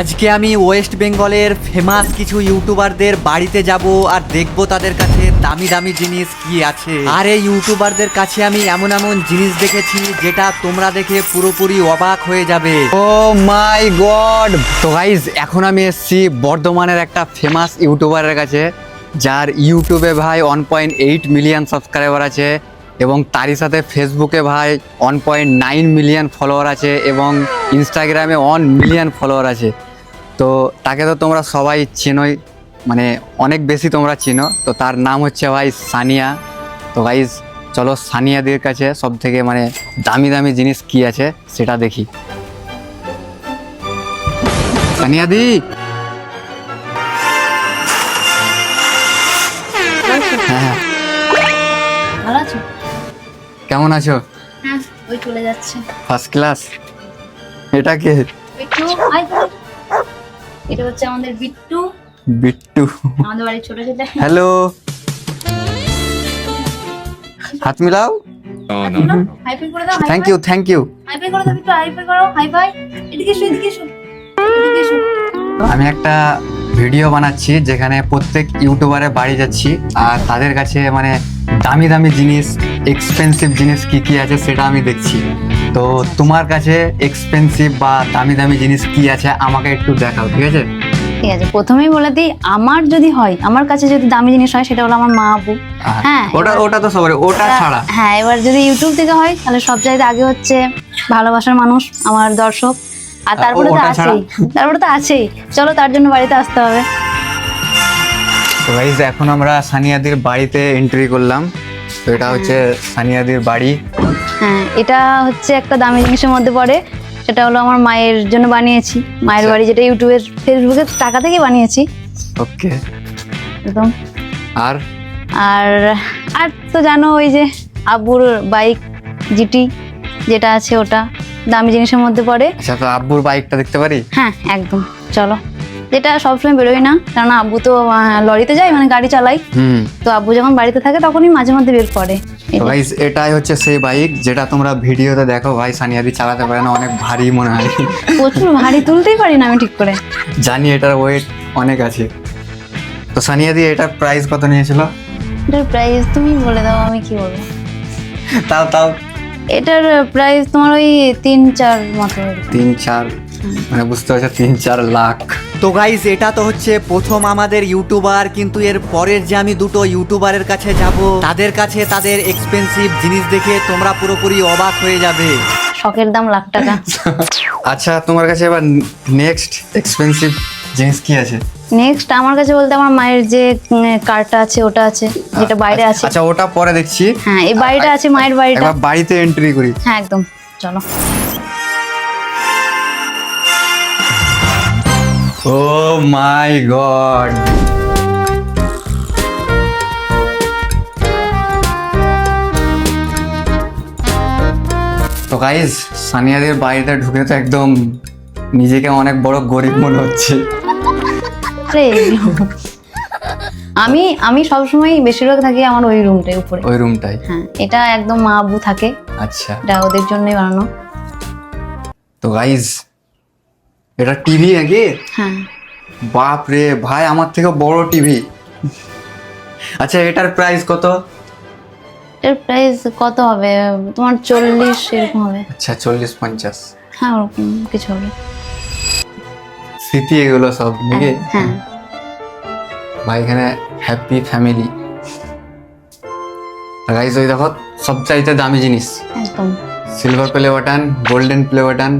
আজকে আমি ওয়েস্ট বেঙ্গলের ফেমাস কিছু ইউটিউবারদের বাড়িতে যাব আর দেখব তাদের কাছে দামি দামি জিনিস কি আছে। আর এই ইউটিউবারদের কাছে আমি এমন এমন জিনিস দেখেছি যেটা তোমরা দেখে পুরোপুরি অবাক হয়ে যাবে। ও মাই গড! তো গাইজ এখন আমি এসেছি বর্ধমানের একটা ফেমাস ইউটিউবারের কাছে, যার ইউটিউবে ভাই 1.8 মিলিয়ন সাবস্ক্রাইবার আছে এবং তারই সাথে ফেসবুকে ভাই 1.9 মিলিয়ন ফলোয়ার আছে এবং ইনস্টাগ্রামে 1 মিলিয়ন ফলোয়ার আছে। তো তাকে তো তোমরা সবাই চেনোই, মানে অনেক বেশি তোমরা চেনো। তো তার নাম হচ্ছে ভাই সানিয়া। তো গাইজ চলো সানিয়াদের কাছে সব থেকে মানে দামি দামি জিনিস কি আছে সেটা দেখি। সানিয়াদি, হ্যাঁ ভালো আছো? কেমন আছো? হ্যাঁ, ওই চলে যাচ্ছে। First class. এটা কে? বিট্টু, হাই বলো। এটা হচ্ছে আমাদের বিট্টু, বিট্টু। আমাদের বাড়ির ছোট ছেলে। হ্যালো, হাত মিলাও। হাই ফাই করে দাও। Thank you, thank you. High five করে দাও বিট্টু, হাই ফাই করো। High five. এদিকে এসো, এদিকে এসো, এদিকে এসো। আমি একটা ভিডিও বানাচ্ছি যেখানে প্রত্যেক ইউটিউবারে বাড়ি যাচ্ছি আর তাদের কাছে মানে দামি দামি জিনিস, এক্সপেন্সিভ জিনিস কি কি আছে সেটা আমি দেখছি। তো তোমার কাছে এক্সপেন্সিভ বা দামি দামি জিনিস কি আছে আমাকে একটু দেখাও, ঠিক আছে? ঠিক আছে, প্রথমেই বলে দিই, আমার যদি হয়, আমার কাছে যদি দামি জিনিস হয় সেটা হলো আমার মা আবু। হ্যাঁ, ওটা তো সবারই, ওটা ছাড়া। হ্যাঁ, এবার যদি ইউটিউব থেকে হয় তাহলে সব চাইতে আগে হচ্ছে ভালোবাসার মানুষ, আমার দর্শক। আর তারপরে তো ওটা ছাড়া? আছেই, তারপরে তো আছেই। চলো, তার জন্য বাড়িতে আসতে হবে। তো গাইজ এখন আমরা সানিয়াদির বাড়িতে এন্ট্রি করলাম। তো এটা হচ্ছে সানিয়াদির বাড়ি। হ্যাঁ, এটা হচ্ছে একটা দামি জিনিসের মধ্যে পড়ে। সেটা হলো আমার মায়ের জন্য বানিয়েছি, মায়ের বাড়ি, যেটা ইউটিউবের ফেসবুকের টাকা থেকে বানিয়েছি ওকে। একদম। আর আর আর তো জানো, ওই যে আব্বুর বাইক জিটি যেটা আছে, ওটা দামি জিনিসের মধ্যে পড়ে। আচ্ছা, তো আব্বুর বাইকটা দেখতে পারি? হ্যাঁ, একদম, চলো। যেটা সবসময় বেরোয় না, কারণ আব্বু তো লরিতে যায়, মানে গাড়ি চালাই। তো আব্বু যখন বাড়িতে থাকে তখনই মাঝে মধ্যে বের করে। এই তো যে। গাইস এটাই হচ্ছে সেই বাইক যেটা তোমরা ভিডিওতে দেখো। ভাই সানিয়াদি চালাতে পারে না, অনেক ভারী মনে হয়। প্রচুর ভারী, তুলতেই পারি না আমি ঠিক করে। জানি এটার ওয়েট অনেক আছে। তো সানিয়াদি এটার প্রাইস কত নিয়েছিল? এটার প্রাইস তুমি বলে দাও, আমি কি বলবো। তাও তাও এটার প্রাইস তোমার ওই 3-4 মতো। 3-4, মানে বুঝতে পারছো 3-4 লাখ। তো গাইস এটা তো হচ্ছে প্রথম আমাদের ইউটিউবার, কিন্তু এর পরের যে আমি দুটো ইউটিউবারের কাছে যাব তাদের কাছে তাদের এক্সপেন্সিভ জিনিস দেখে তোমরা পুরোপুরি অবাক হয়ে যাবে। শখের দাম লাখ টাকা। আচ্ছা, তোমার কাছে এবার নেক্সট এক্সপেন্সিভ জিনিস কি আছে? নেক্সট আমার কাছে বলতে আমার মায়ের যে কারটা আছে, ওটা আছে, যেটা বাইরে আছে। আচ্ছা, ওটা পরে দেখছি। হ্যাঁ, এই বাড়িটা আছে, মায়ের বাড়িটা। এবার বাড়িতে এন্ট্রি করি। হ্যাঁ, একদম, চলো। ও মাই গড! তো গাইস সানিয়াদের বাড়িতে ঢুকে তো একদম নিজেকে অনেক বড় গরিব মনে হচ্ছে। আরে, আমি সবসময় বেশিরভাগ থাকি আমার ওই রুমটাই, উপরে ওই রুমটাই? হ্যাঁ, এটা একদম মা আব্বু থাকে। আচ্ছা, এটা ওদের জন্যই বানানো। তো গাইস এটা টিভি নাকি? হ্যাঁ। বাপ রে ভাই, আমার থেকে বড় টিভি। আচ্ছা, এটার প্রাইস কত? এর প্রাইস কত হবে তোমার? 40 এরকম হবে। আচ্ছা, 40-50। হ্যাঁ, ওরকম কিছু হবে। স্মৃতি এগুলো সব নাকি? হ্যাঁ। ভাই এখানে হ্যাপি ফ্যামিলি। গাইস ওই দেখো সবচাইতে দামি জিনিস, একদম silver play button, golden play button.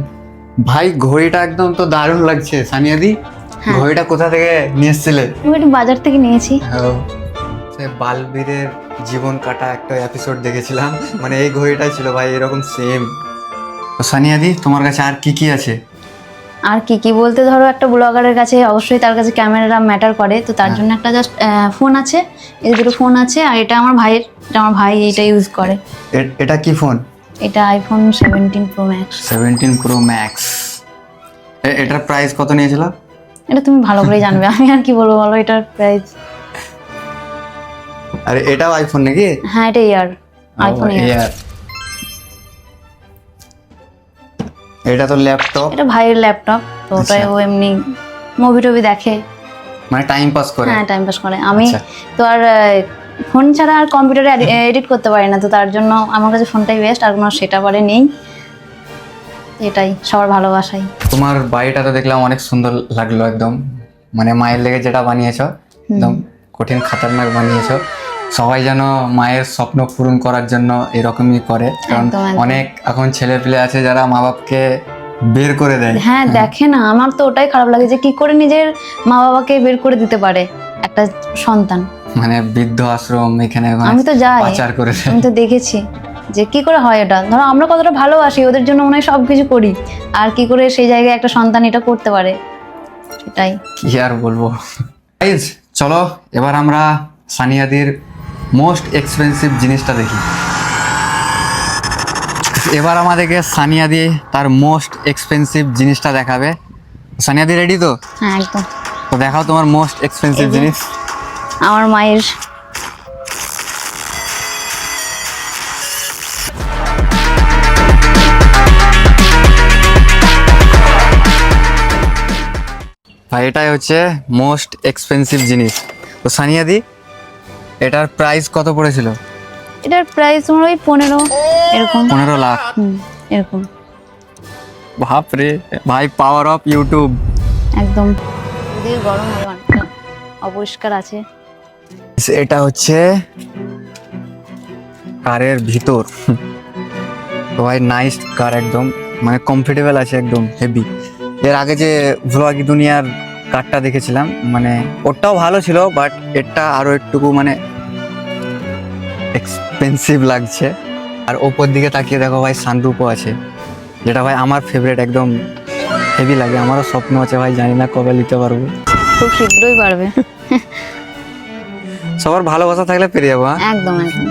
ভাই ঘড়িটা একদম তো দারুণ লাগছে। সানিয়াদি, হ্যাঁ। ঘড়িটা কোথা থেকে নিয়ে এসেছিলে? আমি একটু বাজার থেকে নিয়েছি। সে বালবীরের জীবন কাটা একটা এপিসোড দেখেছিলাম, মানে এই ঘড়িটাই ছিল ভাই, এরকম সেম। তো সানিয়াদি তোমার কাছে আর কি কি আছে? আর কি কি বলতে, ধরো একটা ব্লগারের কাছে অবশ্যই তার কাছে ক্যামেরা ম্যাটার করে, তো তার জন্য একটা জাস্ট ফোন আছে। এই দুটো ফোন আছে, আর এটা আমার ভাইয়ের, এটা আমার ভাই এটা ইউজ করে। এটা কি ফোন? এটা iPhone 17 Pro Max। 17 Pro Max। এটার প্রাইস কত নিয়েছিল? এটা তুমি ভালো করে জানবে, আমি আর কি বলবো বলো এটার প্রাইস। আরে এটাও আইফোন নাকি? হ্যাঁ, এটা ইয়ার, আইফোন ইয়ার। এটা তো ল্যাপটপ। এটা ভাইয়ের ল্যাপটপ, তো ওটাই ও এমনি মুভি টুভি দেখে, মানে টাইম পাস করে। হ্যাঁ টাইম পাস করে। আমি আচ্ছা। তো আর ফোন ছাড়া আর কম্পিউটারে এডিট করতে পারি না, তো তার জন্য আমার কাছে ফোনটাই বেস্ট, আর কোনো সেটা পারে নেই, এটাই সবার ভালোবাসাই। তোমার বাড়িটা তো দেখলাম অনেক সুন্দর লাগলো একদম, মানে মায়ের লেগে যেটা বানিয়েছো একদম কঠিন খাতারনাক বানিয়েছো। সবাই যেন মায়ের স্বপ্ন পূরণ করার জন্য এরকমই করে, কারণ একদম, একদম। অনেক এখন ছেলে পেলে আছে যারা মা বাপকে বের করে দেয়। হ্যাঁ দেখে না, আমার তো ওটাই খারাপ লাগে যে কি করে নিজের মা বাবাকে বের করে দিতে পারে একটা সন্তান। মানে বৃদ্ধ আশ্রম এখানে আমি তো যাই, পাচার করে দেয়। আমি তো দেখেছি যে কি করে হয় এটা। ধরো আমরা কতটা ভালোবাসি ওদের জন্য, মনে হয় সবকিছু করি, আর কি করে সেই জায়গায় একটা সন্তান এটা করতে পারে, সেটাই। কি আর বলবো। গাইজ চলো এবার আমরা সানিয়াদির মোস্ট এক্সপেন্সিভ জিনিসটা দেখি। এবার আমাদেরকে সানিয়াদি তার মোস্ট এক্সপেন্সিভ জিনিসটা দেখাবে। সানিয়াদি রেডি তো? হ্যাঁ একদম। তো দেখাও তোমার মোস্ট এক্সপেন্সিভ এই যে। জিনিস। আমার মায়ের ভাই এটাই হচ্ছে মোস্ট এক্সপেন্সিভ জিনিস। তো সানিয়াদি এটার প্রাইস কত পড়েছিল? এটার প্রাইস তোমার ওই 15 এরকম। 15 লাখ। এরকম। বাপরে ভাই, পাওয়ার অফ ইউটিউব। একদম। যদি গরম হবে অনেকটা, অপরিষ্কার আছে। এটা হচ্ছে কারের ভিতর। তো ভাই নাইস কার, একদম মানে কমফোর্টেবল আছে, একদম হেভি। এর আগে যে ভ্লগি দুনিয়ার কারটা দেখেছিলাম, মানে ওটাও ভালো ছিল, বাট এটা আরো একটুকু মানে এক্সপেন্সিভ লাগছে। আর ওপর দিকে তাকিয়ে দেখো ভাই, সানরুফও আছে, যেটা ভাই আমার ফেভারিট, একদম হেভি লাগে। আমারও স্বপ্ন আছে ভাই, জানি না কবে নিতে পারবো। খুব শীঘ্রই পারবে। সবার ভালোবাসা থাকলে পেরে যাবো। হ্যাঁ একদম একদম।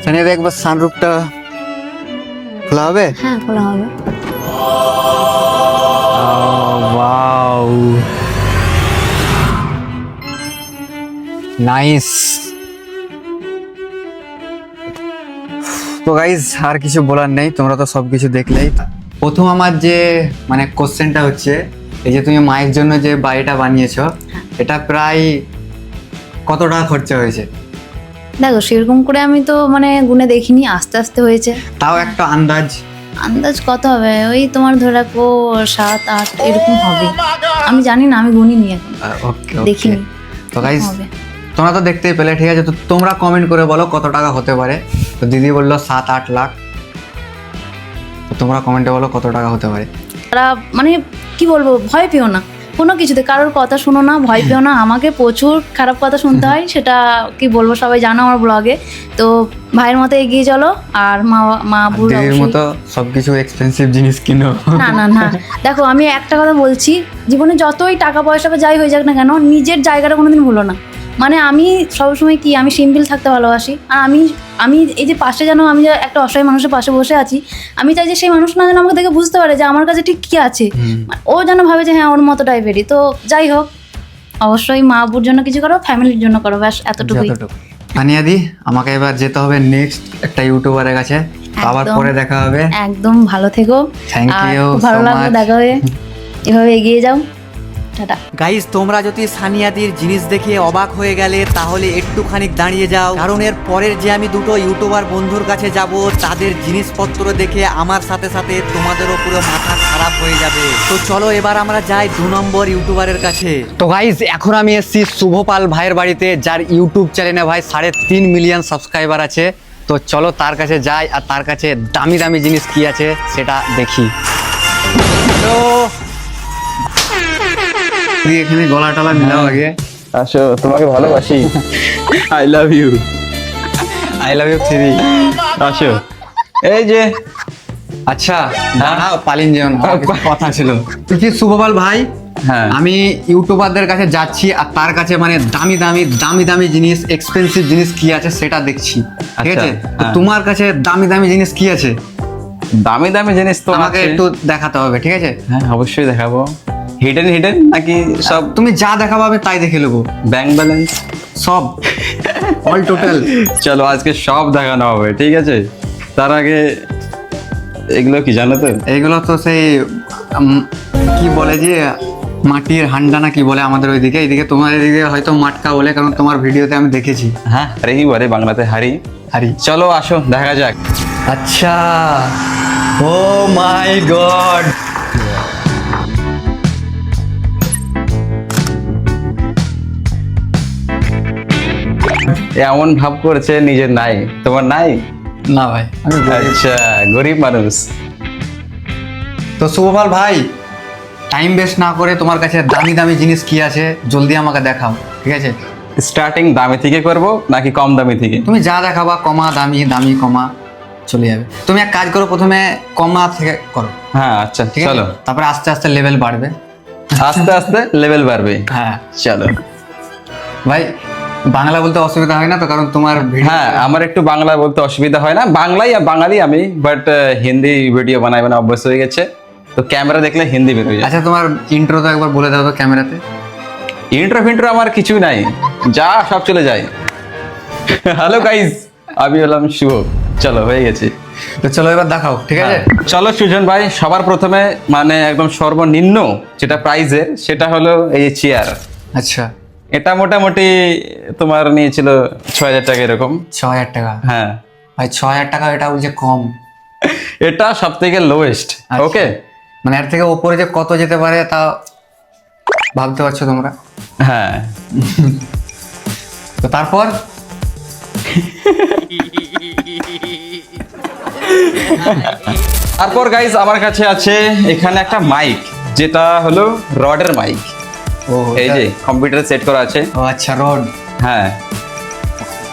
সানিয়া একবার সানরুফটা খোলা হবে? হ্যাঁ খোলা হবে। Wow, nice. তো গাইজ আর কিছু বলার নেই, তোমরা তো সবকিছু দেখলেই। প্রথম আমার যে মানে কোশ্চেনটা হচ্ছে, এই যে তুমি মায়ের জন্য যে বাড়িটা বানিয়েছো, এটা প্রায় কত টাকা খরচা হয়েছে? দেখো সেরকম করে আমি তো মানে গুনে দেখিনি, আস্তে আস্তে হয়েছে। তাও একটা আন্দাজ। আন্দাজ কত হবে, ওই তোমার ধরে রাখো 7-8 এরকম হবে। আমি জানি না, আমি গুনিনি এখন, ওকে দেখিনি। তো গাইজ হবে। তোমরা তো দেখতেই পেলে, ঠিক আছে? তো তোমরা কমেন্ট করে বলো কত টাকা হতে পারে। তো দিদি বললো 7-8 লাখ। তো তোমরা কমেন্টে বলো কত টাকা হতে পারে। তারা মানে কি বলবো, ভয় পেও না কোনো কিছুতে, কারোর কথা শুনো না, ভয় পেও না। আমাকে প্রচুর খারাপ কথা শুনতে হয়, সেটা কি বলবো, সবাই জানো আমার ব্লগে। তো ভাইয়ের মতো এগিয়ে চলো, আর মা আর বুড়ো দিদির মতো সবকিছু এক্সপেন্সিভ জিনিস কিনো। না না না। দেখো আমি একটা কথা বলছি, জীবনে যতই টাকা পয়সা বা যাই হয়ে যাক না কেন, নিজের জায়গাটা কোনোদিন ভুলো না। মানে আমি সবসময় কি, আমি সিম্পল থাকতে ভালোবাসি। আর আমি এই যে পাশে যেন, আমি যে একটা অসহায় মানুষের পাশে বসে আছি, আমি চাই যে সেই মানুষ না যেন আমাকে দেখে বুঝতে পারে যে আমার কাছে ঠিক কি আছে, ও যেন ভাবে যে হ্যাঁ ওর মতো টাইপেরই। তো যাই হোক, অবশ্যই মা বুর জন্য কিছু করো, ফ্যামিলির জন্য করো, ব্যাস এতটুকুই। সানিয়াদি আমাকে এবার যেতে হবে নেক্সট একটা ইউটিউবারের কাছে। তো আবার একদম। পরে দেখা হবে। একদম ভালো থেকো। Thank আর you খুব ভালো so লাগলো much. দেখা হয়ে, এভাবে এগিয়ে যাও। টাটা। গাইজ তোমরা যদি সানিয়াদির জিনিস দেখে অবাক হয়ে গেলে, তাহলে একটুখানি দাঁড়িয়ে যাও, কারণ এর পরের যে আমি দুটো ইউটিউবার বন্ধুর কাছে যাব, তাদের জিনিসপত্র দেখে আমার সাথে সাথে তোমাদেরও পুরো মাথা খারাপ হয়ে যাবে। তো চলো এবার আমরা যাই 2 নম্বর ইউটিউবারের কাছে। তো গাইজ এখন আমি এসেছি শুভপাল ভাইয়ের বাড়িতে, যার ইউটিউব চ্যানেলে ভাই 3.5 মিলিয়ন সাবস্ক্রাইবার আছে। তো চলো তার কাছে যাই, আর তার কাছে দামি দামি জিনিস কি আছে সেটা দেখি। হ্যালো, এখানে গলা টলা মিলাও আগে। আসো, তোমাকে ভালোবাসি। I love you. I love you 3। আসো, এই যে আচ্ছা দাঁড়াও, পালিন যেও না, কথা ছিল। তুই কি শুভপাল ভাই? হ্যাঁ। আমি ইউটিউবারদের কাছে যাচ্ছি, আর তার কাছে মানে দামি দামি দামি দামি জিনিস, এক্সপেন্সিভ জিনিস কি আছে সেটা দেখছি, ঠিক আচ্ছা, আছে? তো হ্যাঁ। তোমার কাছে দামি দামি জিনিস কি আছে দামি দামি জিনিস তো আমাকে আছে। একটু দেখাতে হবে, ঠিক আছে? হ্যাঁ অবশ্যই দেখাবো। হিডেন হিডেন নাকি সব? তুমি যা দেখাবো আমি তাই দেখে নেবো, ব্যাংক ব্যালেন্স সব অল টোটাল। চলো আজকে সব দেখানো হবে, ঠিক আছে? তার আগে এগুলো কি জানো তো? এইগুলো তো সেই কি বলে যে মাটির হান্ডা না কি বলে আমাদের ওইদিকে, এইদিকে তোমার এদিকে হয়তো মাটকা বলে, কারণ তোমার ভিডিওতে আমি দেখেছি। হ্যাঁ হারি বলে বাংলাতে, হারি। হারি। চলো আসো দেখা যাক। আচ্ছা, ও মাই গড, এমন ভাব করছে নিজের নাই, তোমার নাই? না ভাই আমি গরিব। আচ্ছা, গরিব মানুষ। তো শুভপাল ভাই, টাইম ওয়েস্ট না করে তোমার কাছে দামি দামি জিনিস কি আছে জলদি আমাকে দেখাও, ঠিক আছে? স্টার্টিং দামি থেকে করব নাকি কম দামি থেকে? তুমি যা দেখাবা, কমা দামি, দামি কমা চলে যাবে। তুমি এক কাজ করো, প্রথমে কমা থেকে করো, হ্যাঁ আচ্ছা ঠিক আছে? চলো। তারপরে আস্তে আস্তে লেভেল বাড়বে। আস্তে আস্তে লেভেল বাড়বে। হ্যাঁ চলো। ভাই, বাংলা বলতে অসুবিধা হয় না তো? কারণ তোমার হ্যাঁ আমার একটু বাংলা বলতে অসুবিধা হয় না, বাংলাই বাঙালি আমি, বাট হিন্দি ভিডিও বানাই না অভ্যাস হয়ে গেছে, তো ক্যামেরা দেখলে হিন্দি বের হয়ে যায়। আচ্ছা, তোমার ইন্ট্রো তো একবার বলে দাও তো ক্যামেরাতে। ইন্ট্রো ফিন্ট্রো আমার কিছু নাই, যা সব চলে যায়। হ্যালো গাইজ, আমি হলাম শুভ। চলো হয়ে গেছে। তো চলো এবার দেখাও, ঠিক আছে? হ্যাঁ, চলো সুজন ভাই, সবার প্রথমে মানে একদম সর্বনিম্ন যেটা প্রাইজের সেটা হলো এই চেয়ার। আচ্ছা, এটা মোটামুটি তোমার নিয়েছিল 6,000 টাকা এরকম। 6,000 টাকা? হ্যাঁ ভাই 6,000 টাকা এটা বলছে কম। এটা সব থেকে লোয়েস্ট। আচ্ছা। ওকে, মানে এর থেকে ওপরে যে কত যেতে পারে তা ভাবতে পারছো তোমরা? হ্যাঁ। তো তারপর তারপর গাইজ আমার কাছে আছে এখানে একটা মাইক, যেটা হলো রডের মাইক। ও এই যে কম্পিউটারে সেট করা আছে। ও আচ্ছা, রড। হ্যাঁ,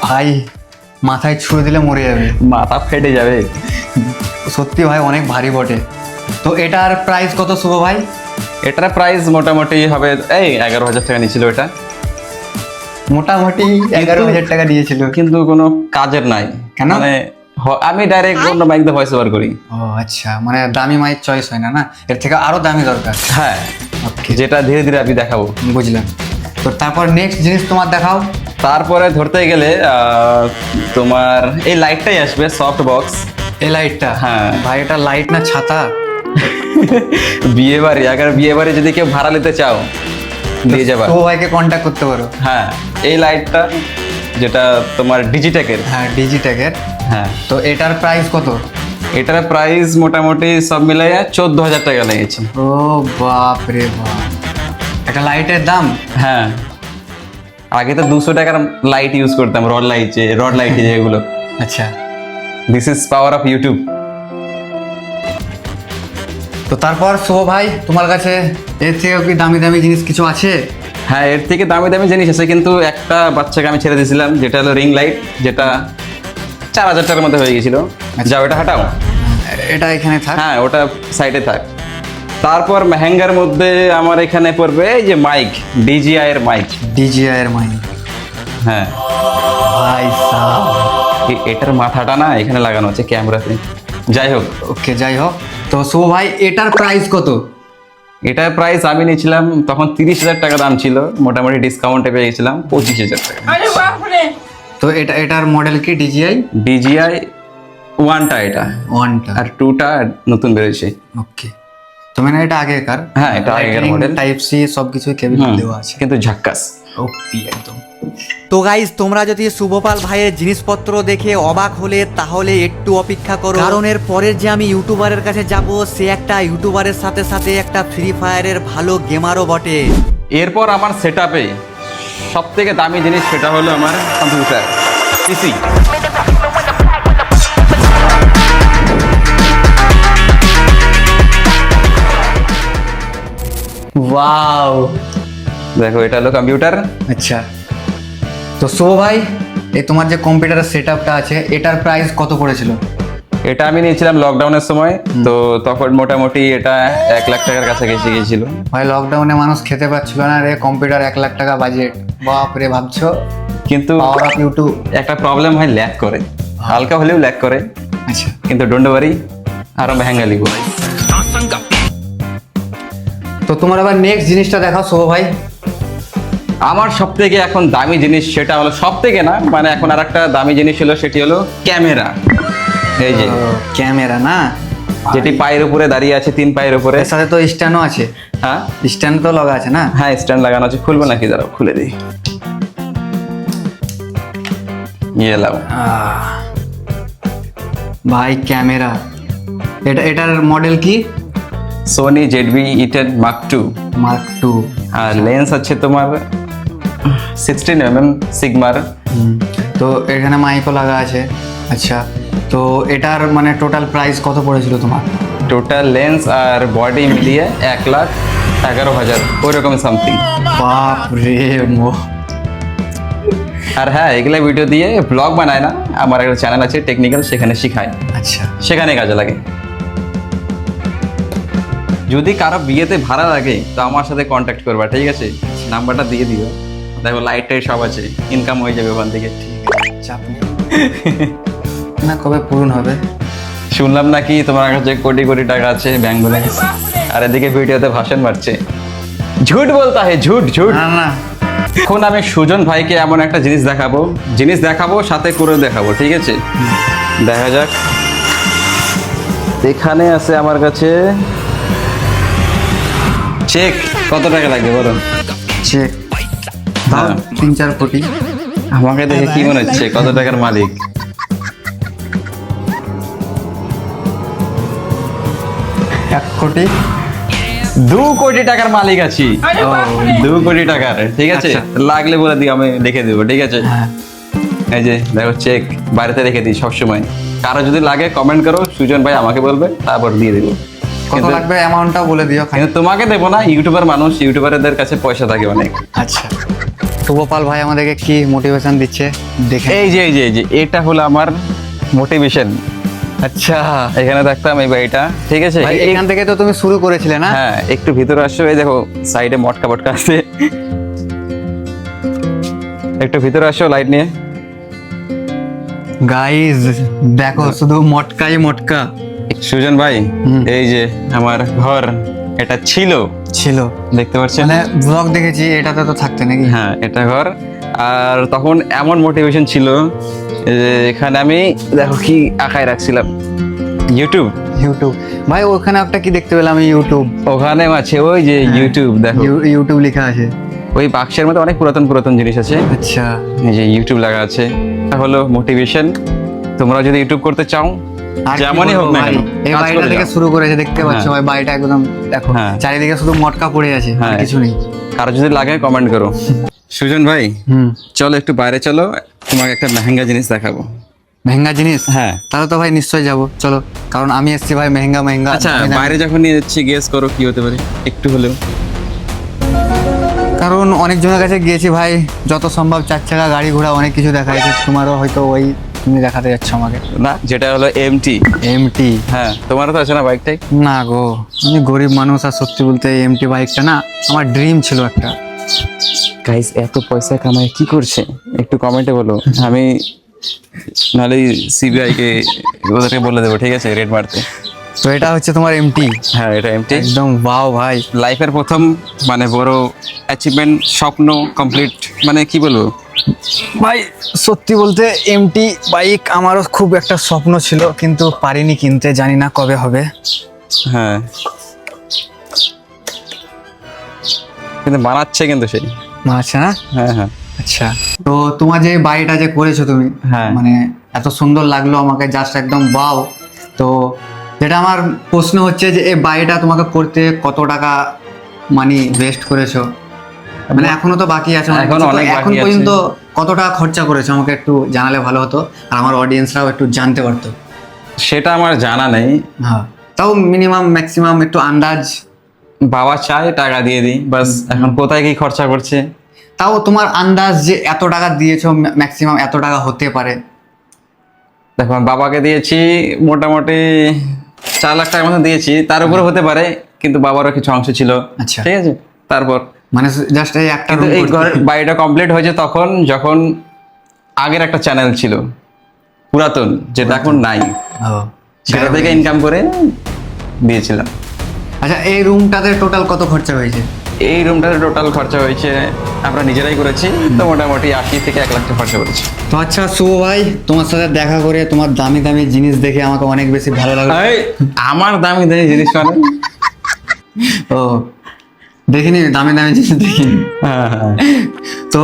ভাই মাথায় ছুঁড়ে দিলে মরে যাবে, মাথা ফেটে যাবে। সত্যি ভাই অনেক ভারী বটে। তো এটার প্রাইস কত শুভ ভাই? এটার প্রাইস মোটামুটি হবে এই 11,000 টাকা নিয়েছিল এটা। মোটামুটি 11,000 টাকা দিয়েছিল। কিন্তু কোনো কাজের নাই। কেন? মানে আমি ডাইরেক্ট অন্য মাইক দিয়ে ভয়েস ওভার করি। ও আচ্ছা, মানে দামি মাইক চয়েস হয় না, না এর থেকে আরো দামি দরকার। হ্যাঁ, ওকে, যেটা ধীরে ধীরে আমি দেখাবো। বুঝলাম। তো তারপর নেক্সট জিনিস তোমার দেখাও। তারপরে ধরতে গেলে তোমার এই লাইটটাই আসবে, সফট বক্স। এই লাইটটা? হ্যাঁ। ভাই এটা লাইট না ছাতা? বিয়ে বাড়ি, আগে বিয়ে বাড়ি যদি কেউ ভাড়া নিতে চাও দিয়ে যাবা। তো ভাইকে কন্ট্যাক্ট করতে পারো। হ্যাঁ, এই লাইটটা যেটা তোমার ডিজিটেকের। হ্যাঁ, ডিজিটেকের। হ্যাঁ, তো এটার প্রাইস কত? এটার প্রাইস মোটামুটি সব মিলাইয়া 14,000 টাকা লেগেছে। ও বাপ রে বাপ, একটা লাইটের দাম! হ্যাঁ, আগে তো 200 টাকার লাইট ইউজ করতাম, রড লাইট যেগুলো। আচ্ছা, this is power of YouTube. তো তারপর শুভ ভাই তোমার কাছে এর থেকে কি দামি দামি জিনিস কিছু আছে? হ্যাঁ, এর থেকে দামি দামি জিনিস আছে, কিন্তু একটা বাচ্চাকে আমি ছেড়ে দিয়েছিলাম, যেটা হলো রিং লাইট, যেটা 4,000 টাকার মধ্যে হয়ে গেছিল। যাও এটা হাঁটাও। এটা এখানে থাক। হ্যাঁ, ওটা সাইডে থাক। তারপর মেহেঙ্গার মধ্যে আমার এখানে পড়বে এই যে মাইক, ডিজিআই এর মাইক। ডিজিআই এর মাইক? হ্যাঁ, ভাই সাব, এটার মাথাটা না এখানে লাগানো আছে ক্যামেরাতে। যাই হোক, ওকে যাই হোক। তো শুভ ভাই এটার প্রাইস কত? এটার প্রাইস আমি নিয়েছিলাম তখন 30,000 টাকা দাম ছিল, মোটামুটি ডিসকাউন্টে পেয়ে গেছিলাম 25,000 টাকা। তো এটার মডেল কি? ডিজিআই ডিজিআই 1টা, এটা ওয়ানটা আর 2টা নতুন বেরোচ্ছে। ওকে। তো মানে এটা আগেকার? হ্যাঁ, এটা আগেকার মডেল। টাইপ সি সবকিছু কেবল দেওয়া আছে, কিন্তু ঝাক্কাস। ওপি একদম। তো গাইজ, তোমরা যদি শুভপাল ভাইয়ের জিনিসপত্র দেখে অবাক হলে তাহলে একটু অপেক্ষা করো, কারণ এর পরের যে আমি ইউটিউবারের কাছে যাব, সে একটা ইউটিউবারের সাথে সাথে একটা ফ্রি ফায়ারের ভালো গেমারও বটে। এরপর আমার সেটআপে সব থেকে দামি জিনিস সেটা হলো আমার কম্পিউটার, পিসি। ওয়াও, দেখো এটা হলো কম্পিউটার। আচ্ছা। তো শুভ ভাই, এই তোমার যে কম্পিউটারের সেটআপটা আছে এটার প্রাইস কত পড়েছিল? এটা আমি নিয়েছিলাম লকডাউনের সময়, তো তখন মোটামুটি এটা 1,00,000 টাকার কাছাকাছি গিয়েছিল। ভাই লকডাউনে মানুষ খেতে পাচ্ছিল না রে, কম্পিউটার 1,00,000 টাকা বাজেট, বাপ রে। ভাবছো কিন্তু পাওয়ার অফ ইউটিউব। একটা প্রবলেম হয়, ল্যাগ করে, হালকা হলেও ল্যাগ করে। আচ্ছা, কিন্তু ডোন্ট ওয়ারি, আরো মেহেঙ্গা লিখবো। তো তোমার আবার নেক্সট জিনিসটা দেখাও শুভ ভাই। আমার সব থেকে এখন দামি জিনিস সেটা হলো, সব থেকে না মানে এখন আর একটা দামি জিনিস হলো, সেটি হলো ক্যামেরা। এই যে ক্যামেরা না? যেটি পায়ের উপরে দাঁড়িয়ে আছে, 3 পায়ের উপরে। এর সাথে তো স্ট্যান্ডও আছে, হ্যাঁ স্ট্যান্ড তো লাগা আছে না? হ্যাঁ স্ট্যান্ড লাগানো আছে। খুলবে নাকি, দাঁড়াও খুলে দিই। ইয়ে লাও। ভাই ক্যামেরা, এটার মডেল কি? Sony ZV-E10 Mark II। Mark two. আর লেন্স আছে তোমার 16mm সিগমার। তো এখানে মাইকও লাগা আছে। আচ্ছা, তো এটার মানে টোটাল প্রাইস কত পড়েছিল তোমার? টোটাল লেন্স আর বডি মিলিয়ে 1,11,000 ওইরকম সামথিং। বাপ রে মো। আর হ্যাঁ, এগুলা ভিডিও দিয়ে ব্লগ বানায় না, আমার একটা চ্যানেল আছে টেকনিক্যাল, সেখানে শিখায়, আচ্ছা, সেখানে কাজে লাগে। যদি কারো বিয়েতে ভাড়া লাগে তো আমার সাথে কন্ট্যাক্ট করবা, ঠিক আছে? নাম্বারটা দিয়ে দিও, দেখো লাইট টাইট সব আছে, ইনকাম হয়ে যাবে ওখান থেকে। চাপ নেই। না কবে পূরণ হবে? শুনলাম নাকি তোমার কাছে কোটি কোটি টাকা আছে ব্যাংক ব্যালেন্স, আর এদিকে ভিডিওতে ভাষণ মারছে। ঝুট বলতা হে, ঝুট ঝুট। না না, এখন আমি সুজন ভাইকে এমন একটা জিনিস দেখাবো সাথে করে দেখাবো, ঠিক আছে? দেখা যাক। এখানে আছে আমার কাছে চেক। কত টাকা লাগবে বলো? চেক দাও, হ্যাঁ। 3-4 কোটি। আমাকে দেখে কি মনে হচ্ছে কত টাকার মালিক? 1 কোটি। 2 কোটি টাকার মালিক আছি। 2 কোটি টাকার, ঠিক আছে? আচ্ছা। লাগলে বলে দিও, আমি লিখে দেবো, ঠিক আছে? হ্যাঁ, এই যে দেখো চেক, বাড়িতে রেখে দিই সবসময়। কারো যদি লাগে কমেন্ট করো, সুজন ভাই আমাকে বলবে, তারপর দিয়ে দেবো। কত কিন্তু- লাগবে অ্যামাউন্টটাও বলে দিও। কিন্তু তোমাকে দেবো না, ইউটিউবার মানুষ, ইউটিউবারদের কাছে পয়সা থাকে অনেক। আচ্ছা, শুভপাল ভাই আমাদেরকে কি মোটিভেশন দিচ্ছে দেখে। এই যে এটা হলো আমার মোটিভেশন। আচ্ছা এখানে থাকতাম এই বাড়িটা, ঠিক আছে? ভাই, এখান থেকে তো তুমি শুরু করেছিলে না? হ্যাঁ, একটু ভিতরে আসো, এই দেখো সাইডে মটকা বটকা আছে। একটু ভিতরে আসো লাইট নিয়ে। গাইজ দেখো, শুধু মটকাই মটকা সুজন ভাই, এই যে আমার ঘর, এটা ছিল, দেখতে পাচ্ছেন? মানে ব্লগ দেখেছি, এটাতে তো থাকতে নাকি? হ্যাঁ, এটা ঘর। আর তখন এমন মোটিভেশন ছিল যে এখানে আমি দেখো কি আঁকায় রাখছিলাম, ইউটিউব। ভাই ওখানে একটা কি দেখতে পেলাম, ইউটিউব। ওখানে আছে ওই যে ইউটিউব, দেখো ইউটিউব লেখা আছে। ওই বাক্সের মধ্যে অনেক পুরাতন জিনিস আছে, আচ্ছা, এই যে ইউটিউব লাগা আছে। এটা হলো মোটিভেশন। তোমরা যদি ইউটিউব করতে চাও, আর কি যেমনই হোক বলবো না ভাই, কেন, এই কাজ বাড়িটা করে থেকে যাও। শুরু করেছে, দেখতে পাচ্ছ হ্যাঁ। ভাই, বাড়িটা একদম দেখো, হ্যাঁ। চারিদিকে শুধু মটকা পড়ে আছে, আর হ্যাঁ। কিছু নেই। কারো যদি লাগে কমেন্ট করো। সুজন ভাই, চলো একটু বাইরে চলো, তোমাকে একটা মেহেঙ্গা জিনিস দেখাবো। মেহেঙ্গা জিনিস? হ্যাঁ। তাহলে তো ভাই নিশ্চয়ই যাবো, চলো। কারণ আমি এসেছি ভাই মেহেঙ্গা। আচ্ছা, দামি দামি। বাইরে যখন নিয়ে যাচ্ছি গেস করো কি হতে পারে একটু হলেও। কারণ অনেক জনের কাছে গিয়েছি ভাই, যত সম্ভব 4 চাকা গাড়ি ঘোড়া অনেক কিছু দেখাইছে। তোমারও হয়তো ওই তুমি দেখাতে যাচ্ছ আমাকে। না, যেটা হলো এমটি। এমটি? হ্যাঁ, তোমারও তো আছে না বাইকটাই? না গো, আমি গরিব মানুষ, আর সত্যি বলতে এমটি বাইকটা না আমার ড্রিম ছিল একটা। গাইস, এত পয়সা কামায় কি করছে একটু কমেন্টে বলো, আমি নাহলে সিবিআই কে ওদেরকে বলে দেবো, ঠিক আছে, রেড মারতে। তো এটা হচ্ছে তোমার এমটি? হ্যাঁ, এটা এমটি। একদম ওয়াও ভাই, লাইফের প্রথম মানে বড় অ্যাচিভমেন্ট, স্বপ্ন কমপ্লিট, মানে কি বলবো ভাই সত্যি বলতে এমটি বাইক আমারও খুব একটা স্বপ্ন ছিল, কিন্তু পারিনি কিনতে, জানি না কবে হবে। হ্যাঁ, কিন্তু বানাচ্ছে কিন্তু সেই। আচ্ছা না? হ্যাঁ। আচ্ছা, তো তোমার যে বাড়িটা যে করেছো তুমি, হ্যাঁ। মানে এত সুন্দর লাগলো আমাকে, জাস্ট একদম ওয়াও। তো যেটা আমার প্রশ্ন হচ্ছে যে এই বাড়িটা তোমাকে করতে কত টাকা মানি ওয়েস্ট করেছো? মানে এখনো তো বাকি আছে অনেক এখনো কিছু, তো অনেক এখন বাকি আছে। পর্যন্ত কত টাকা খরচা করেছো আমাকে একটু জানালে ভালো হতো, আর আমার অডিয়েন্সরাও একটু জানতে পারতো। সেটা আমার জানা নেই, হ্যাঁ, তাও মিনিমাম ম্যাক্সিমাম একটু আন্দাজ। বাবা চায় টাকা দিয়ে দিই, বাস। এখন কোথায় কি খরচা করছে? তাও তোমার আন্দাজ যে এত টাকা দিয়েছো, ম্যাক্সিমাম এত টাকা হতে পারে। দেখো, আমি বাবাকে দিয়েছি মোটামুটি 4 লাখ টাকার মতো দিয়েছি, তার উপরে হতে পারে, কিন্তু বাবারও কিছু অংশ ছিল। আচ্ছা। ঠিক আছে, তারপর মানে জাস্ট এই একটা কিন্তু room এই করতে। ঘর বাড়িটা কমপ্লিট হয়েছে তখন, যখন আগের একটা চ্যানেল ছিল পুরাতন, যেটা এখন নাই, ও, সেটা থেকে ইনকাম করে দিয়েছিলাম। আচ্ছা, এই রুমটাতে টোটাল কত খরচা হয়েছে? এই রুমটাতে টোটাল খরচা হয়েছে, আমরা নিজেরাই করেছি, তো মোটামুটি 80 থেকে 1 লাখ টাকা খরচা করেছি। তো আচ্ছা শুভ ভাই, তোমার সাথে দেখা করে তোমার দামি দামি জিনিস দেখে আমাকে অনেক বেশি ভালো লাগলো। এই, আমার দামি দামি জিনিস মানে ও দেখিনি, দামি দামি জিনিস দেখিনি। তো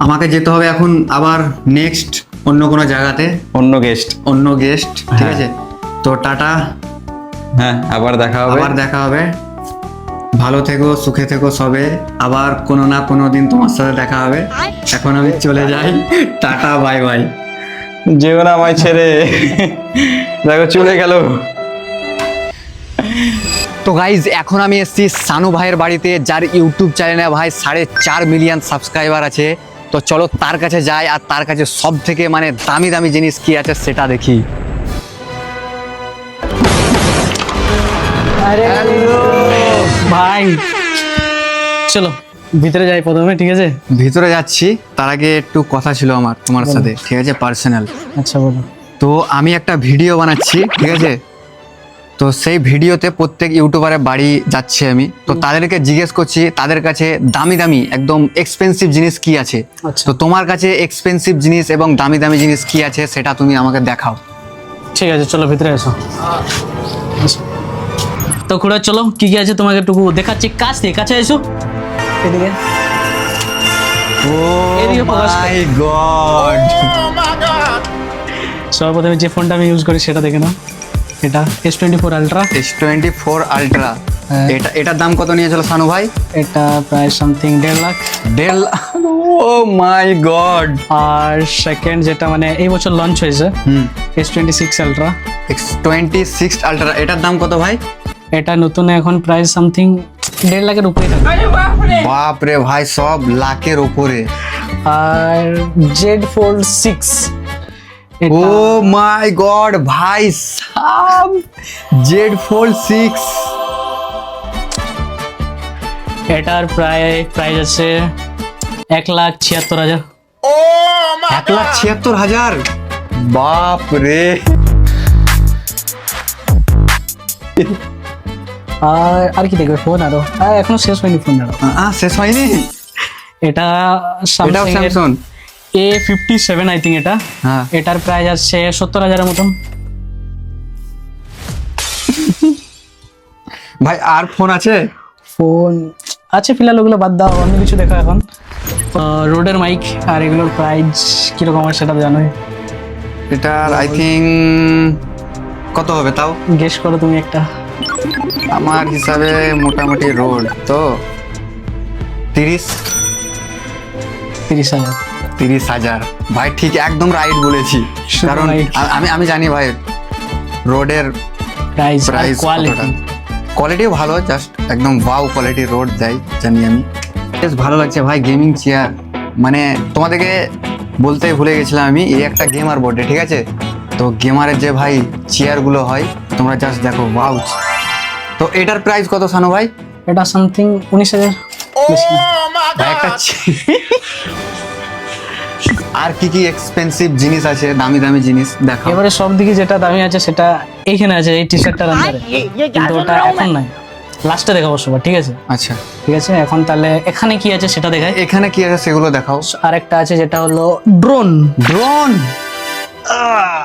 আমাকে যেতে হবে এখন আবার নেক্সট অন্য কোনো জায়গাতে, অন্য গেস্ট। অন্য গেস্ট, ঠিক আছে? তো টাটা, হ্যাঁ আবার দেখা হবে। আবার দেখা হবে। ভালো থেকো, সুখে থেকো সবে, আবার কোনো না কোনো দিন তোমার সাথে দেখা হবে। এখন আমি চলে যাই, টাটা, বাই বাই। যেও না আমায় ছেড়ে, দেখো চলে গেল। তো গাইজ এখন আমি এসেছি সানু ভাইয়ের বাড়িতে, যার ইউটিউব চ্যানেলে ভাই 4.5 মিলিয়ন সাবস্ক্রাইবার আছে। তো চলো তার কাছে যাই আর তার কাছে সব থেকে মানে দামি দামি জিনিস কি আছে সেটা দেখি। ভাই চলো ভিতরে যাই প্রথমে, ঠিক আছে? ভিতরে যাচ্ছি, তার আগে একটু কথা ছিল আমার তোমার সাথে, ঠিক আছে? পার্সোনাল। আচ্ছা বলো। তো আমি একটা ভিডিও বানাচ্ছি, ঠিক আছে? তো সেই ভিডিওতে প্রত্যেক ইউটিউবারের বাড়ি যাচ্ছি আমি, তো তাদেরকে জিজ্ঞেস করছি তাদের কাছে দামি দামি একদম এক্সপেন্সিভ জিনিস কি আছে। আচ্ছা। তো তোমার কাছে এক্সপেন্সিভ জিনিস এবং দামি দামি জিনিস কি আছে সেটা তুমি আমাকে দেখাও। ঠিক আছে চলো ভিতরে এসো। এসো। তো খুড়া চলো কি কি আছে তোমাকে একটু দেখাচ্ছি, কাছ থেকে কাছে এসো এদিকে। ও এদিকে focus করো। মাই গড, সর্বপ্রথমে যে ফোনটা আমি ইউজ করি সেটা দেখে নাও, এটা S24 Ultra। S24 ultra. হ্যাঁ। এটার দাম কত নিয়েছিল সানু ভাই? এটা প্রায় সামথিং 1.5 লাখ। 1.5 লাখ। ও মাই গড। আর সেকেন্ড যেটা মানে এই বছর লঞ্চ হয়েছে, S26 Ultra। S26 আলট্রা, এটার দাম কত ভাই? এটা নতুন এখন প্রাইস সামথিং 1.5 লাখের উপরে থাকে। বাপ রে ভাই, সব লাখের উপরে। আর Z Fold 6 ও মাই গড ভাই সাব, Z Fold 6। এটার প্রাইস আছে 1,76,000। 1,76,000। বাপ রে। আর কি দেখবে ফোন, আরো এখনো শেষ হয়নি ফোন। আরো শেষ হয়নি। এটা এটাও Samsung Samsung. A57 I think এটা। হ্যাঁ। এটার প্রাইস আছে 70,000-এর মতন। ভাই আর ফোন আছে? ফোন আছে ফিলহাল, ওগুলো বাদ দাও, অন্য কিছু দেখো এখন। রোডের মাইক আর এগুলোর প্রাইস কিরকম হয় সেটা তো জানোই। এটার আই থিঙ্ক কত হবে তাও? গেস করো তুমি একটা। আমার হিসাবে মোটামুটি রোড তো 30,000। 30,000। ভাই ঠিক একদম রাইট বলেছি, শুধু কারণ right। আমি জানি ভাই রোডের প্রাইস প্রাইস কোয়ালিটি। কোয়ালিটিও ভালো, জাস্ট একদম ওয়াও কোয়ালিটি রোড দেয়, জানি আমি। বেশ ভালো লাগছে ভাই, গেমিং চেয়ার। মানে তোমাদেরকে বলতেই ভুলে গেছিলাম আমি, এই একটা গেমার বোর্ডে, ঠিক আছে? তো গেমারের যে ভাই চেয়ারগুলো হয় তোমরা জাস্ট দেখো, ওয়াও। তো এটার প্রাইস কত সানু ভাই? এটা সামথিং 19,000। বেশি না। ভাই একটা আর কি কি এক্সপেন্সিভ জিনিস আছে, দামি দামি জিনিস দেখাও। এবারে সব দিকে যেটা দামি আছে সেটা এইখানে আছে, এই টি শার্টটার আন্ডারে, কিন্তু ওটা এখন নাই, লাস্টে দেখাবো সবার, ঠিক আছে? আচ্ছা, ঠিক আছে, এখন তাহলে এখানে কি আছে সেটা দেখাই। এখানে কি আছে সেগুলো দেখাও। আর একটা আছে যেটা হলো ড্রোন। ড্রোন।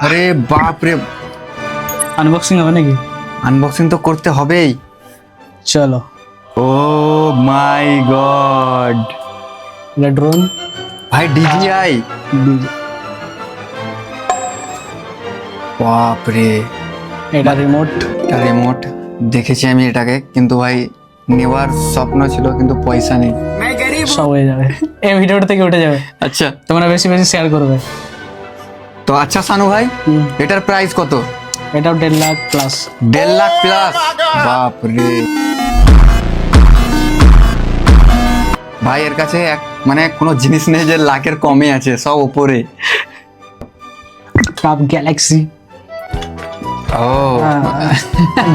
আরে বাপ রে, আনবক্সিং হবে নাকি? আনবক্সিং তো করতে হবেই। চলো। ও মাই গড এটা ড্রোন। ভাই, DJI। বাপ রে, এটা রিমোট। এটা রিমোট। দেখেছি আমি এটাকে, কিন্তু ভাই নেওয়ার স্বপ্ন ছিল, কিন্তু পয়সা নেই। সব হয়ে যাবে, এই ভিডিওটা থেকে উঠে যাবে, আচ্ছা, তোমরা বেশি বেশি শেয়ার করবে। তো আচ্ছা সানু ভাই, এটার প্রাইস কত? এটাও 1.5 লাখ প্লাস। 1.5 লাখ প্লাস। বাপ রে ভাই, এর কাছে মানে কোনো জিনিস নেই যে লাখের কমে আছে, সব উপরে। Cup Galaxy. ও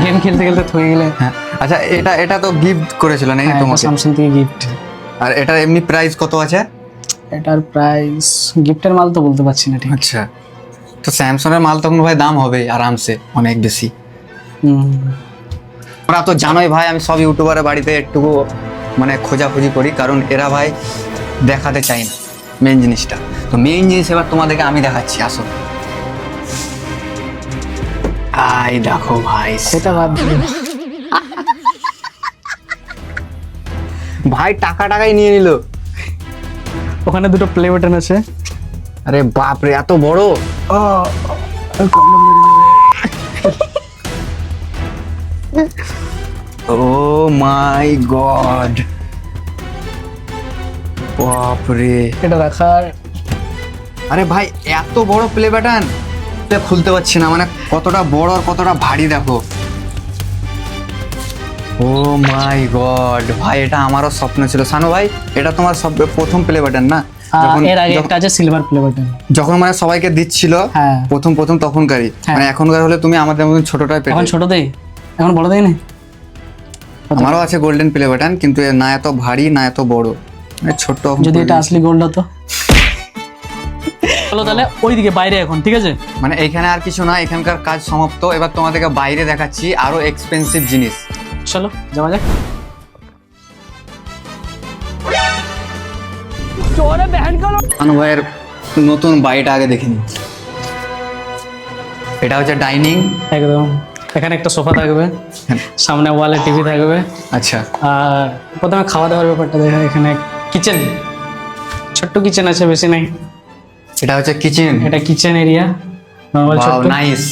গেম খেলতে খেলতে থয়ে গেলে। হ্যাঁ, আচ্ছা, এটা তো গিফট করেছিল নাকি তোমাকে? স্যামসাং থেকে গিফট। আর এটার এমনি প্রাইস কত আছে? এটার প্রাইস গিফটের মাল তো বলতে পারছি না ঠিক। আচ্ছা, তো স্যামসাং এর মাল তখন ভাই দাম হবে আরামসে অনেক বেশি। তোমরা তো জানোই ভাই, আমি সব ইউটিউবারের বাড়িতে একটু মানে খোঁজাখুঁজি করি, কারণ এরা ভাই দেখাতে চায় না মেন জিনিসটা। তো মেন জিনিস এবার তোমাদেরকে আমি দেখাচ্ছি, আসো। আই দেখো ভাই, সেটা বাদ দিই। ভাই টাকাই নিয়ে নিল। ওখানে দুটো প্লে বাটন আছে। আরে বাপরে, এত বড়! ও মাই গড, বাপরে! এটা রাখার আরে ভাই এত বড় প্লে বাটন খুলতে পারছি না, মানে কতটা বড় আর কতটা ভারী দেখো। ও মাই গড ভাই, এটা আমারও স্বপ্ন ছিল। সানু ভাই, এটা তোমার সব প্রথম প্লে বাটন না? এর আগে একটা আছে সিলভার প্লে বাটন। যখন মানে সবাইকে দিচ্ছিল হ্যাঁ। প্রথম তখনকারই, হ্যাঁ। মানে এখনকার হলে তুমি আমাদের মতন ছোটটাই পেতে। এখন ছোট দেই, এখন বড় দেই না। আমারও আছে গোল্ডেন প্লে বাটন, কিন্তু এর না এত ভারী না এত বড়, মানে ছোট্ট। যদি এটা আসলে গোল্ড হতো। চলো তাহলে ওইদিকে বাইরে এখন, ঠিক আছে? মানে এখানে আর কিছু না, এখানকার কাজ সমাপ্ত। এবার তোমাদেরকে বাইরে দেখাচ্ছি আরো এক্সপেন্সিভ জিনিস। চলো যাওয়া যাক। সানু ভাইয়ের নতুন বাড়িটা আগে দেখে নিই। এটা হচ্ছে ডাইনিং। একদম, এখানে একটা সোফা থাকবে, সামনে ওয়ালে টিভি থাকবে, আচ্ছা, আর প্রথমে খাওয়া দাওয়ার ব্যাপারটা দেখা। এখানে কিচেন, ছোট্ট কিচেন আছে, বেশি নাই। এটা হচ্ছে কিচেন। এটা কিচেন এরিয়া, নর্মাল ওয়াও, ছোট্ট। নাইস।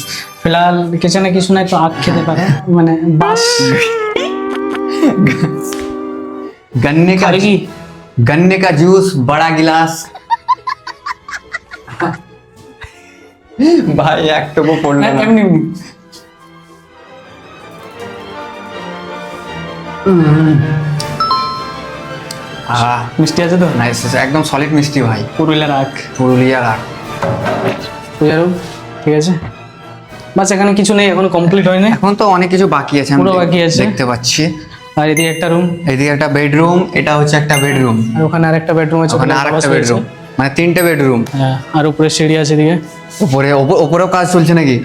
ফিলহাল কিচেনে কিছু নাই, তো আখ খেতে পারে, মানে বাস। गन्ने का जूस बड़ा गिलास। ভাই একটুকু পড়লো না। এমনি এমনি। আহ, মিষ্টি আছে তো? নাইস, একদম সলিড মিষ্টি ভাই, পুরুলিয়ার আখ। পুরুলিয়ার আখ। বুঝারো, ঠিক আছে। বাস এখানে কিছু নেই, এখন কমপ্লিট হয়নি। এখন তো অনেক কিছু বাকি আছে, আমি পুরো বাকি আছে। দেখতে পাচ্ছি। আর এদিকে একটা রুম, এদিকে একটা বেডরুম, এটা হচ্ছে একটা বেডরুম, আর ওখানে আরেকটা বেডরুম আছে, ওখানে আর একটা বেডরুম, মানে 3টে বেডরুম। হ্যাঁ, আর উপরে সিঁড়ি আছে এদিকে। উপরেও কাজ চলছে নাকি?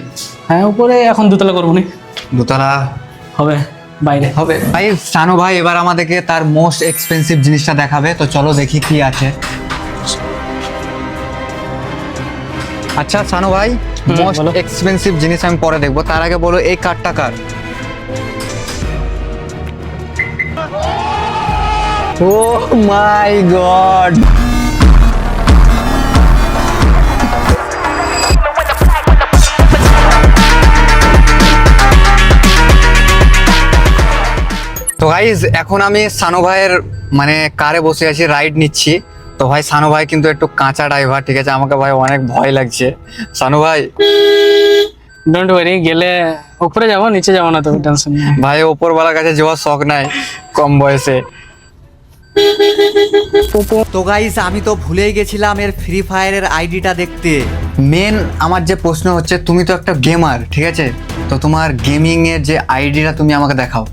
হ্যাঁ, উপরে এখন দোতলা করবো নি, দোতলা হবে বাইরে। হবে। ভাই সানু ভাই এবার আমাদেরকে তার মোস্ট এক্সপেন্সিভ জিনিসটা দেখাবে, তো চলো দেখি কি আছে। আচ্ছা সানু ভাই, মোস্ট বলো। এক্সপেন্সিভ জিনিস আমি পরে দেখবো, তার আগে বলো এই কার্ডটা কার? ও মাই গড, তো গাইজ এখন আমি সানু ভাইয়ের মানে কারে বসে আছি, রাইড নিচ্ছি। তো ভাই সানু ভাই কিন্তু একটু কাঁচা ড্রাইভার, ঠিক আছে? আমাকে ভাই অনেক ভয় লাগছে। সানু ভাই, ডোন্ট ওয়ারি, গেলে উপরে যাবো, নিচে যাবো না, তুমি টেনশন নেই। ভাই ওপরওয়ালার কাছে যাওয়ার শখ নাই কম বয়সে। তো গাইস, আমি তো ভুলেই গেছিলাম এর ফ্রি ফায়ারের আইডিটা দেখতে। মেন আমার যে প্রশ্ন হচ্ছে, তুমি তো একটা গেমার, ঠিক আছে? তো তোমার গেমিং এর যে আইডিটা তুমি আমাকে দেখাও।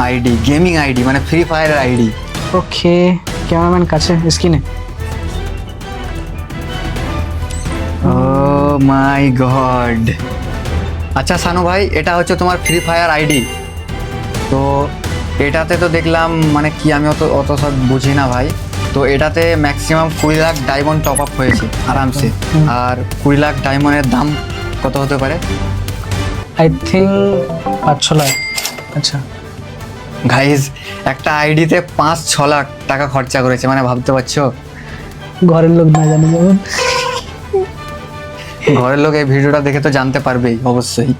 আইডি, গেমিং আইডি মানে ফ্রি ফায়ারের আইডি। ওকে, ক্যামেরাম্যান কাছে স্ক্রিনে। ও মাই গড। আচ্ছা সানু ভাই, এটা হচ্ছে তোমার ফ্রি ফায়ার আইডি। তো এটাতে তো দেখলাম, মানে কি আমি অত সব বুঝি না ভাই। তো এটাতে maximum 20 lakh diamond top up হয়েছে আরামসে। আর 20 লাখ ডায়মন্ডের দাম কত হতে পারে? I think 5-6 lakh. আচ্ছা গাইজ, একটা আইডিতে 5-6 লাখ টাকা খরচা করেছে, মানে ভাবতে পারছো? ঘরের লোক না জানে যেমন। ঘরের লোক এই ভিডিওটা দেখে তো জানতে পারবেই অবশ্যই।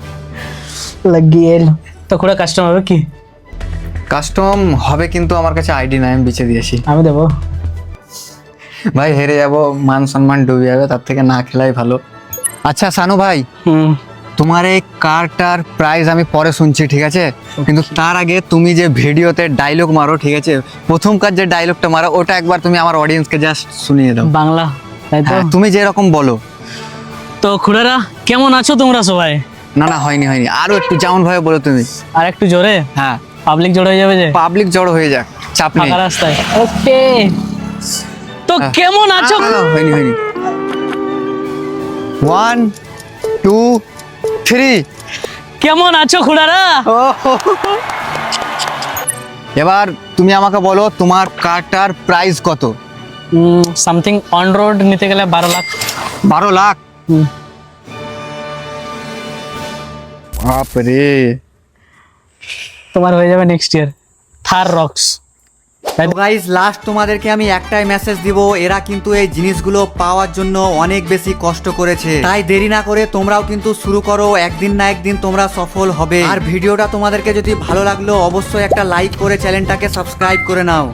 লাগিয়ে এলো তো খুঁড়া কাস্টম হবে কি? কাস্টম হবে, কিন্তু আমার কাছে আইডি নাই, আমি বেঁচে দিয়েছি। আমি দেবো ভাই হেরে যাব, মান সম্মান ডুবে যাবে, তার থেকে না খেলাই ভালো। আচ্ছা সানু ভাই, তোমার এই কারটার প্রাইস আমি পরে শুনছি, ঠিক আছে? কিন্তু তার আগে তুমি যে ভিডিওতে ডায়লগ মারো, ঠিক আছে? প্রথমকার যে ডায়লগটা মারো, ওটা একবার তুমি আমার অডিয়েন্সকে জাস্ট শুনিয়ে দাও। বাংলা, তাই তো? হ্যাঁ, তুমি যেরকম বলো। তো খুড়ারা কেমন আছো তোমরা সবাই? না হয়নি, আরো একটু যেমন ভাবে বলো তুমি। আর একটু জোরে, হ্যাঁ, পাবলিক জোরে হয়ে যাবে যে, পাবলিক জড়ো হয়ে যাক, চাপ নেই। ফাঁকা রাস্তায়। ওকে, তো কেমন আছো? হয়নি 1 2 3। কেমন আছো খুড়ারা? এবার তুমি আমাকে বলো তোমার কারটার প্রাইস কত? সামথিং অন রোড নিতে গেলে 12 লাখ। 12 লাখ? হুম। বাপরে। তোমার হয়ে যাবে নেক্সট ইয়ার থার রক্স। তো গাইজ লাস্ট তোমাদেরকে আমি একটাই মেসেজ দিব, এরা কিন্তু এই জিনিসগুলো পাওয়ার জন্য অনেক বেশি কষ্ট করেছে, তাই দেরি না করে তোমরাও কিন্তু শুরু করো, একদিন না একদিন তোমরা সফল হবে। আর ভিডিওটা তোমাদেরকে যদি ভালো লাগলো অবশ্যই একটা লাইক করে চ্যানেলটাকে সাবস্ক্রাইব করে নাও।